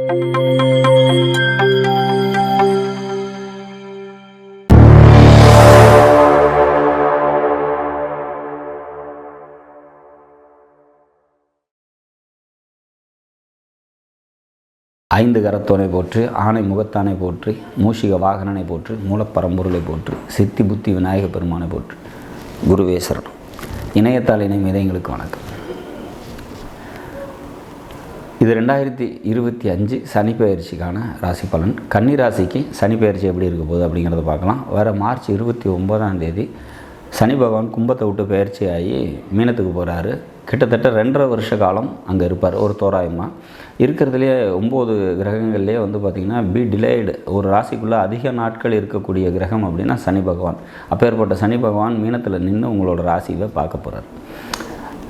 ஐந்து கரத்தோனை போற்றி, ஆணை முகத்தானை போற்றி, மூஷிக வாகனனை போற்றி, மூலப்பரம்பொருளை போற்றி, சித்தி புத்தி விநாயக பெருமானை போற்றி, குருவே சரணம். இணையத்தால் இணையும் இதயங்களுக்கு வணக்கம். இது 2025 சனி பெயர்ச்சிக்கான ராசி பலன். கன்னி ராசிக்கு சனி பெயர்ச்சி எப்படி இருக்க போகுது அப்படிங்கிறத பார்க்கலாம். வர மார்ச் 29 சனி பகவான் கும்பத்தை விட்டு பெயர்ச்சி ஆகி மீனத்துக்கு போகிறாரு. கிட்டத்தட்ட 2.5 வருஷ காலம் அங்கே இருப்பார். ஒரு தோராயமாக இருக்கிறதுலே 9 கிரகங்கள்லேயே பார்த்திங்கன்னா டிலேய்டு ஒரு ராசிக்குள்ளே அதிக நாட்கள் இருக்கக்கூடிய கிரகம் அப்படின்னா சனி பகவான். அப்பேற்பட்ட சனி பகவான் மீனத்தில் நின்று உங்களோட ராசியை பார்க்க போகிறார்.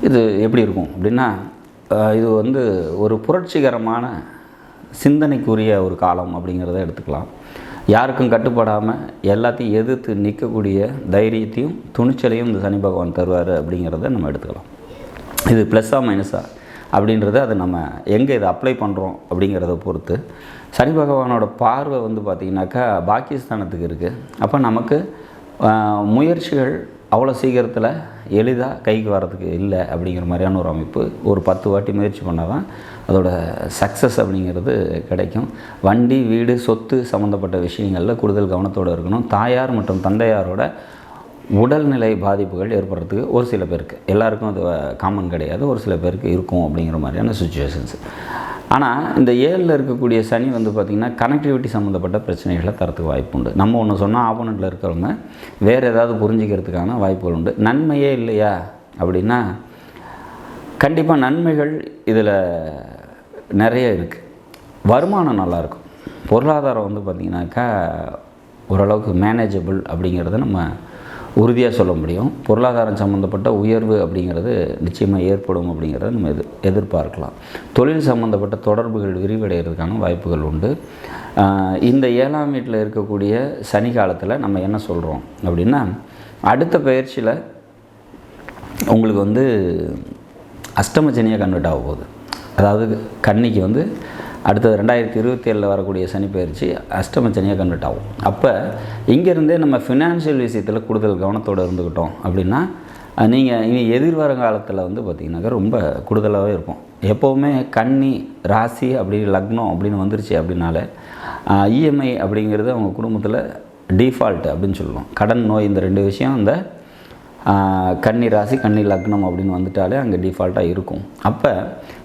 இது எப்படி இருக்கும் அப்படின்னா, இது ஒரு புரட்சிகரமான சிந்தனைக்குரிய ஒரு காலம் அப்படிங்கிறத எடுத்துக்கலாம். யாருக்கும் கட்டுப்படாமல் எல்லாத்தையும் எதிர்த்து நிற்கக்கூடிய தைரியத்தையும் துணிச்சலையும் இந்த சனி பகவான் தருவார் அப்படிங்கிறத நம்ம எடுத்துக்கலாம். இது ப்ளஸ்ஸா மைனஸா அப்படின்றத அதை நம்ம எங்கே இதை அப்ளை பண்ணுறோம் அப்படிங்கிறத பொறுத்து. சனி பகவானோட பார்வை பார்த்திங்கனாக்கா பாக்கியஸ்தானத்துக்கு இருக்குது. அப்போ நமக்கு முயற்சிகள் அவ்வளோ சீக்கிரத்தில் எளிதாக கைக்கு வரதுக்கு இல்லை அப்படிங்கிற மாதிரியான ஒரு அமைப்பு. ஒரு 10 வாட்டி முயற்சி பண்ணால் தான் அதோட சக்ஸஸ் அப்படிங்கிறது கிடைக்கும். வண்டி, வீடு, சொத்து சம்மந்தப்பட்ட விஷயங்களில் கூடுதல் கவனத்தோடு இருக்கணும். தாயார் மற்றும் தந்தையாரோட உடல்நிலை பாதிப்புகள் ஏற்படுறதுக்கு ஒரு சில பேருக்கு, எல்லாருக்கும் அது காமன் கிடையாது, ஒரு சில பேருக்கு இருக்கும் அப்படிங்கிற மாதிரியான சுச்சுவேஷன்ஸ். ஆனால் இந்த 7ல் இருக்கக்கூடிய சனி பார்த்திங்கன்னா கனெக்டிவிட்டி சம்மந்தப்பட்ட பிரச்சனைகளை தரத்துக்கு வாய்ப்பு உண்டு. நம்ம ஒன்று சொன்னால் ஆப்போனண்ட்டில் இருக்கிறவங்க வேறு ஏதாவது புரிஞ்சிக்கிறதுக்கான வாய்ப்புகள் உண்டு. நன்மையே இல்லையா அப்படின்னா, கண்டிப்பாக நன்மைகள் இதில் நிறைய இருக்குது. வருமானம் நல்லாயிருக்கும். பொருளாதாரம் பார்த்திங்கனாக்கா ஓரளவுக்கு மேனேஜபிள் அப்படிங்கிறத நம்ம உறுதியாக சொல்ல முடியும். பொருளாதாரம் சம்மந்தப்பட்ட உயர்வு அப்படிங்கிறது நிச்சயமாக ஏற்படும் அப்படிங்கிறத நம்ம எதிர்பார்க்கலாம். தொழில் சம்மந்தப்பட்ட தொடர்புகள் விரிவடைகிறதுக்கான வாய்ப்புகள் உண்டு. இந்த 7ஆம் வீட்டில் இருக்கக்கூடிய சனி காலத்தில் நம்ம என்ன சொல்கிறோம் அப்படின்னா, அடுத்த பயிற்சியில் உங்களுக்கு அஷ்டம சனியாக கன்வெர்ட் ஆக போகுது. அதாவது கன்னிக்கு அடுத்தது 2027 வரக்கூடிய சனி பயிற்சி அஷ்டம சனியாக கன்வெர்ட் ஆகும். அப்போ இங்கேருந்தே நம்ம ஃபினான்ஷியல் விஷயத்தில் கூடுதல் கவனத்தோடு இருந்துக்கிட்டோம் அப்படின்னா, நீங்கள் இனி எதிர்வரங்காலத்தில் பார்த்திங்கனாக்கா ரொம்ப கூடுதலாகவே இருக்கும். எப்போவுமே கன்னி ராசி அப்படி லக்னம் அப்படின்னு வந்துருச்சு அப்படின்னாலே இஎம்ஐ அப்படிங்கிறது அவங்க குடும்பத்தில் டிஃபால்ட் அப்படின்னு சொல்லுவோம். கடன், நோய், இந்த 2 விஷயம் இந்த கன்னி ராசி கன்னி லக்னம் அப்படின்னு வந்துட்டாலே அங்கே டிஃபால்ட்டாக இருக்கும். அப்போ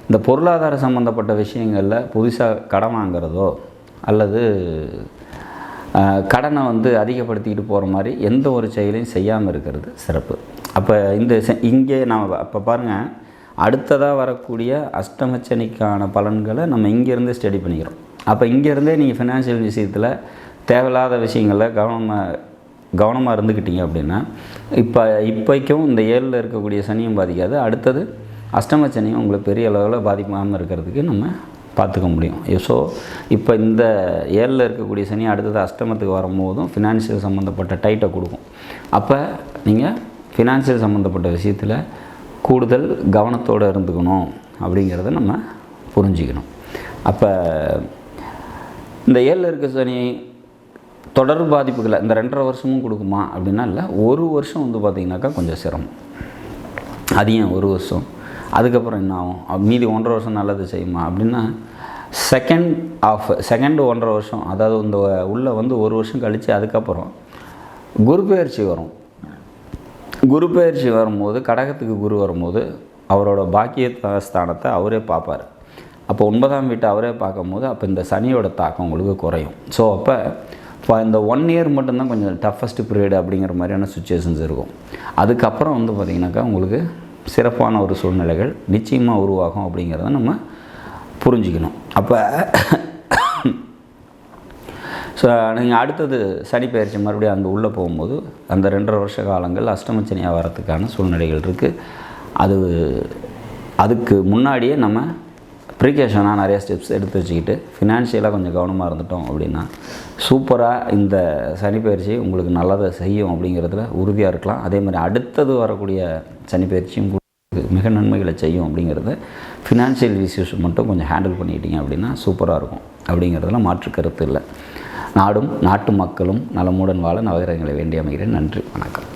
இந்த பொருளாதார சம்மந்தப்பட்ட விஷயங்களில் புதுசாக கடன் வாங்கிறதோ அல்லது கடனை அதிகப்படுத்திக்கிட்டு போகிற மாதிரி எந்த ஒரு செயலையும் செய்யாமல் இருக்கிறது சிறப்பு. அப்போ இங்கே நாம் அப்போ பாருங்கள், அடுத்ததாக வரக்கூடிய அஷ்டமச்சனிக்கான பலன்களை நம்ம இங்கேருந்து ஸ்டடி பண்ணிக்கிறோம். அப்போ இங்கேருந்தே நீங்கள் ஃபினான்ஷியல் விஷயத்தில் தேவையில்லாத விஷயங்களில் கவனமாக இருந்துக்கிட்டீங்க அப்படின்னா, இப்போக்கும் இந்த 7ல் இருக்கக்கூடிய சனியும் பாதிக்காது. அடுத்தது அஷ்டம சனியும் உங்களுக்கு பெரிய அளவில் பாதிக்காமல் இருக்கிறதுக்கு நம்ம பார்த்துக்க முடியும். ஸோ இப்போ இந்த 7ல் இருக்கக்கூடிய சனி அடுத்தது அஷ்டமத்துக்கு வரும்போதும் ஃபினான்ஷியல் சம்மந்தப்பட்ட டைட்டை கொடுக்கும். அப்போ நீங்கள் ஃபினான்ஷியல் சம்மந்தப்பட்ட விஷயத்தில் கூடுதல் கவனத்தோடு இருந்துக்கணும் அப்படிங்கிறத நம்ம புரிஞ்சிக்கணும். அப்போ இந்த 7ல் இருக்க சனி தொடர் பாதிப்புகளை இந்த 2.5 வருஷமும் கொடுக்குமா அப்படின்னா இல்லை. ஒரு வருஷம் பார்த்திங்கனாக்கா கொஞ்சம் சிரமம். அதிகம் 1 வருஷம், அதுக்கப்புறம் என்ன ஆகும், மீதி 1.5 வருஷம் நல்லது செய்யுமா அப்படின்னா, செகண்ட் 1.5 வருஷம், அதாவது இந்த உள்ளே 1 வருஷம் கழித்து அதுக்கப்புறம் குரு பெயர்ச்சி வரும். குரு பெயர்ச்சி வரும்போது கடகத்துக்கு குரு வரும்போது அவரோட பாக்கிய ஸ்தானத்தை அவரே பார்ப்பார். அப்போ 9ஆம் வீட்டை அவரே பார்க்கும்போது அப்போ இந்த சனியோட தாக்கம் உங்களுக்கு குறையும். ஸோ அப்போ இந்த 1 இயர் மட்டும்தான் கொஞ்சம் டஃபஸ்ட் பீரியட் அப்படிங்கிற மாதிரியான சுச்சுவேஷன்ஸ் இருக்கும். அதுக்கப்புறம் பார்த்திங்கனாக்கா உங்களுக்கு சிறப்பான ஒரு சூழ்நிலைகள் நிச்சயமாக உருவாகும் அப்படிங்கிறத நம்ம புரிஞ்சிக்கணும். அப்போ ஸோ நீங்கள் அடுத்தது சனி பயிற்சி மறுபடியும் அந்த உள்ளே போகும்போது அந்த 2.5 வருஷ காலங்கள் அஷ்டமச்சனியாக வரத்துக்கான சூழ்நிலைகள் இருக்குது. அதுக்கு முன்னாடியே நம்ம ப்ரிகாஷனாக நிறைய ஸ்டெப்ஸ் எடுத்து வச்சுக்கிட்டு ஃபினான்ஷியலாக கொஞ்சம் கவனமாக இருந்துட்டோம் அப்படின்னா சூப்பராக இந்த சனி பயிற்சி உங்களுக்கு நல்லதை செய்யும் அப்படிங்கிறதுல உறுதியாக இருக்கலாம். அதே மாதிரி அடுத்தது வரக்கூடிய சனி பயிற்சியும் மிக நன்மைகளை செய்யும் அப்படிங்கிறத ஃபினான்ஷியல் இஷ்யூஸ் மட்டும் கொஞ்சம் ஹேண்டில் பண்ணிக்கிட்டீங்க அப்படின்னா சூப்பராக இருக்கும். அப்படிங்கிறதுல மாற்று கருத்து இல்லை. நாடும் நாட்டு மக்களும் நலமுடன் வாழ நவகிரகங்களை வேண்டி அமைகிறேன். நன்றி, வணக்கம்.